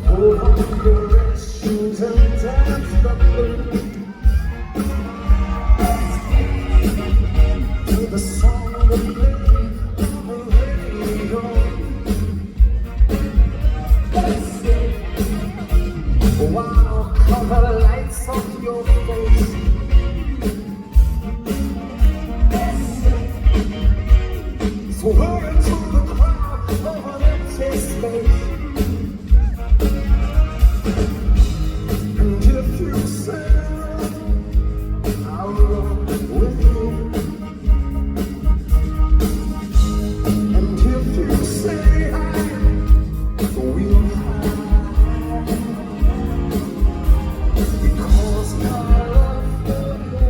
Hold on your red shoes and dance the blues to the song of living on the radio. Wow, cover lights on your face. So hurry to the crowd of an empty space. And if you say I'll run with you, and if you say I will hide, because my love for you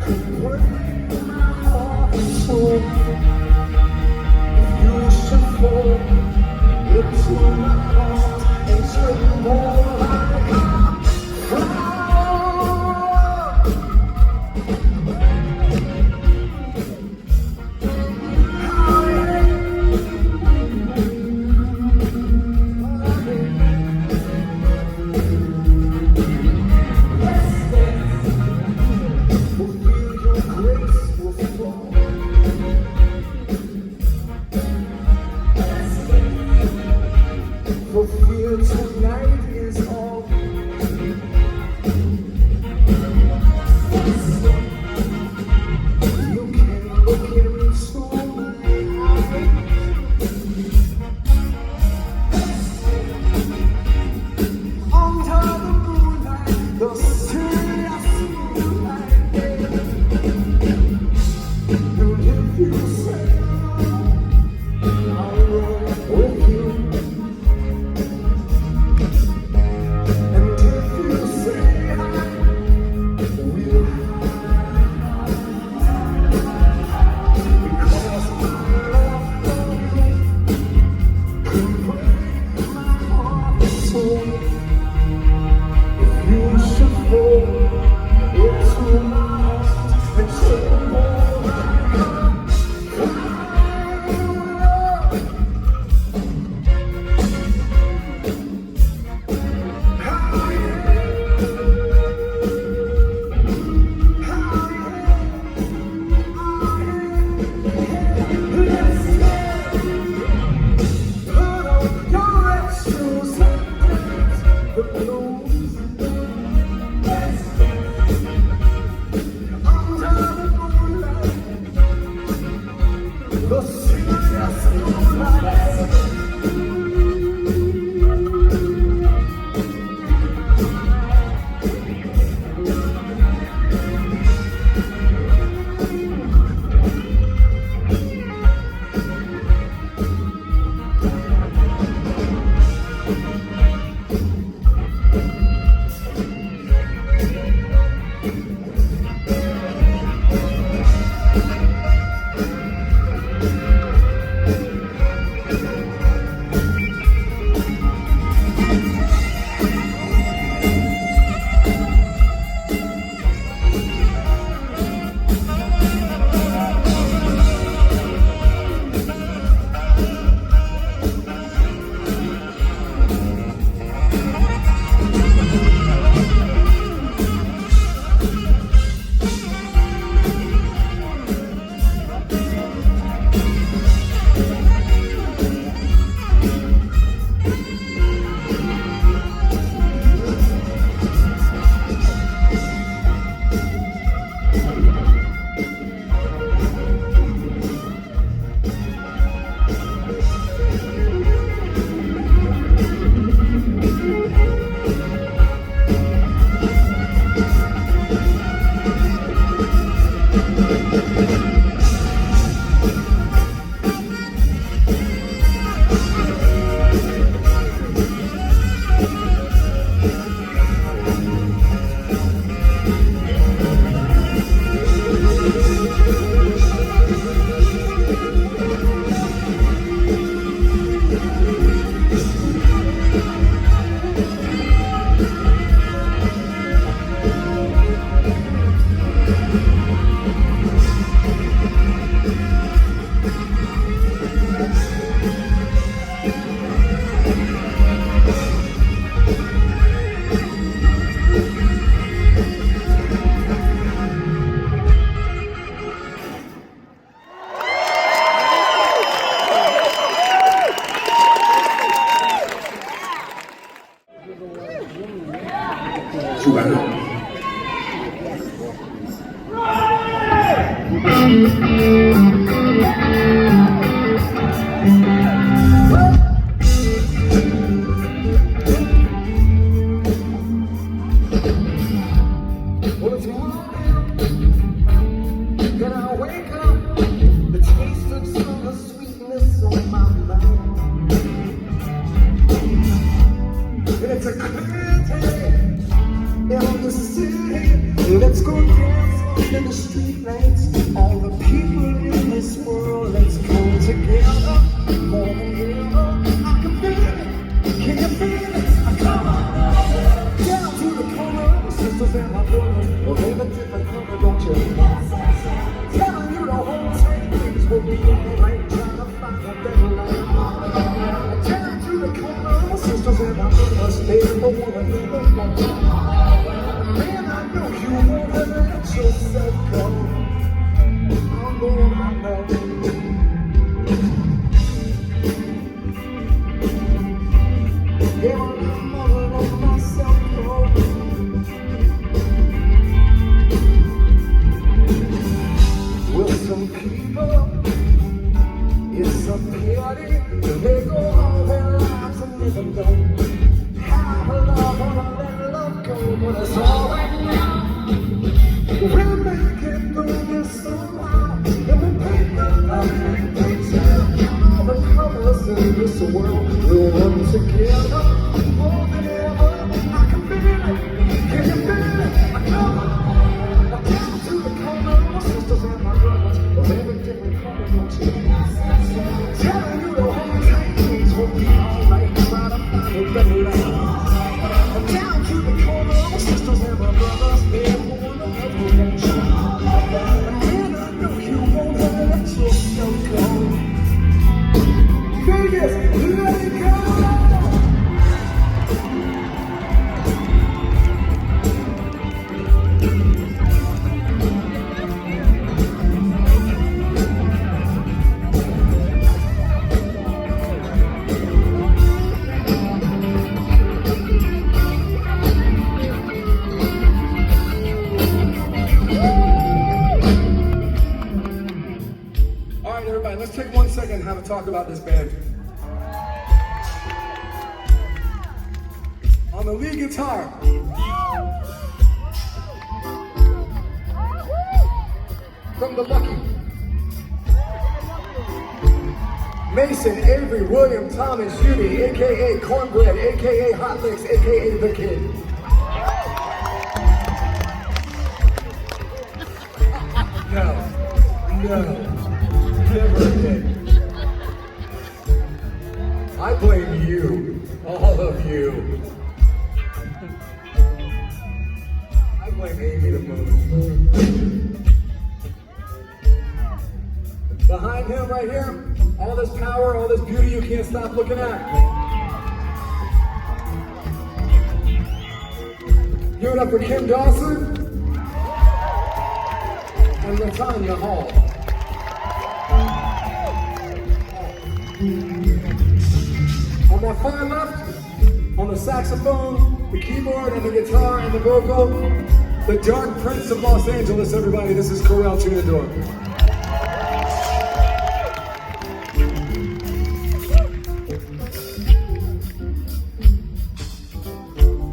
could break my heart and soul. If you should fall into my arms and tremble like a flower. Fulfill your graceful flow. Fulfill tonight is all. You can look into my eyes. Under the moonlight, the serious moonlight. And if you say I'll run with you, and if you say I will hide, because my love for you can break my heart and soul. If you should fall into my arms and tremble like a flower. The serious moonlight. throughout. Well, it's morning, then I wake up, the taste of summer sweetness on my mouth. And it's a clear day in the city. Let's go dance under the street lights. All the people in this world, let's go together. More than ever, I can feel it. Can you feel it? Come on, down to the corner, sisters and my brothers. Well, they've a different color, don't you? Telling you the whole tight things will be alright. Trying to find a better life. Down to the corner, sisters and my brothers. They don't wanna leave us alone. Man, I know you wanna let yourself go. I'm going my way. Yeah, I'm gonna let myself go. With some people, it's a pity they go all their lives and never know how to love or let love go. But it's alright now. We'll make it through this somehow. And we'll paint the lovely picture. All the colors in this world will run together. More than ever, I can feel it. Can you feel it? I come down to the corner. My sisters and my brothers, well, every different color, don't you? Telling you the whole tight things will be alright. Try to find a better life. Down to the corner. My sisters and my brothers, they're born of revolution. And I know you won't let yourself go. Vegas, let it go! All right, everybody, let's take 1 second and have a talk about this band. On the lead guitar, from the Lucky, Mason, Avery, William, Thomas, Judy, aka Cornbread, aka Hot Licks, aka The Kid. No, never again. I blame you, all of you. I blame Amy the most. Behind him right here, all this power, all this beauty you can't stop looking at. Give it up for Kim Dawson and Latanya Hall. On my far left, on the saxophone, the keyboard, and the guitar, and the vocal, the Dark Prince of Los Angeles, everybody, this is Corel Tunador.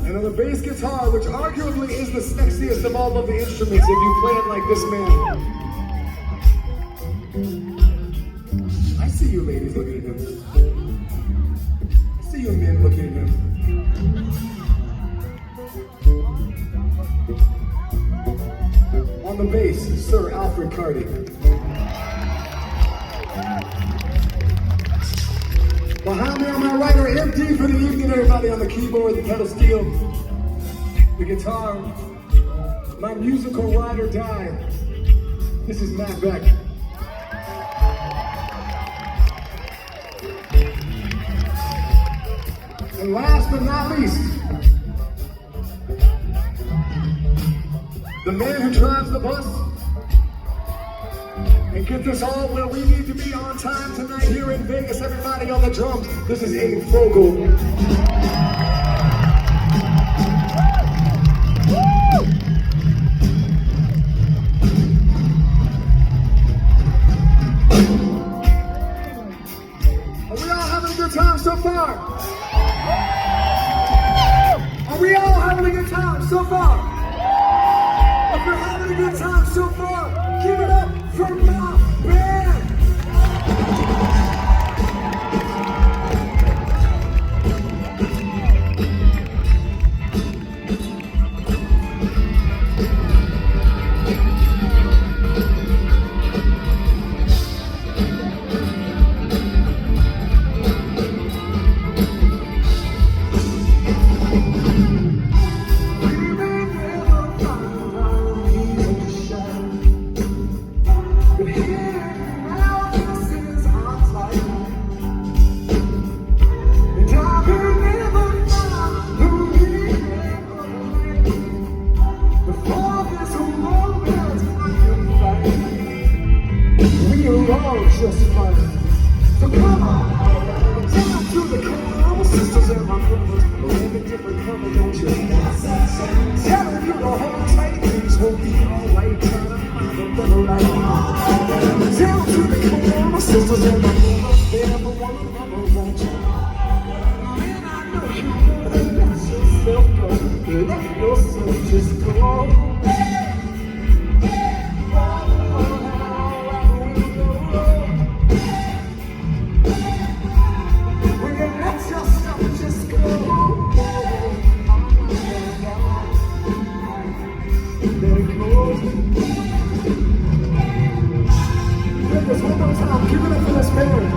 And on the bass guitar, which arguably is the sexiest of all of the instruments if you play it like this man. I see you ladies looking at him. I see you men looking at him. On the bass, Sir Alfred Carty. Behind me on my right are empty for the evening, everybody, on the keyboard, the pedal steel, the guitar, my musical ride or die. This is Matt Beck. And last but not least, the man who drives the bus and gets us all where we need to be on time tonight here in Vegas. Everybody on the drums, this is Abe Fogel. good time so far? Are we all having a good time so far? If you're having a good time so far, give it up for my band. Just fine. So come on, down to the corner, sisters and my brothers, living different color, don't you? Telling you to hold tight, things will be alright. Trying to find a better life. Down to the corner, sisters and my brothers, they never want another, won't you? Man, I know you better let yourself go. Let yourself just go. One more time, give it up for this band.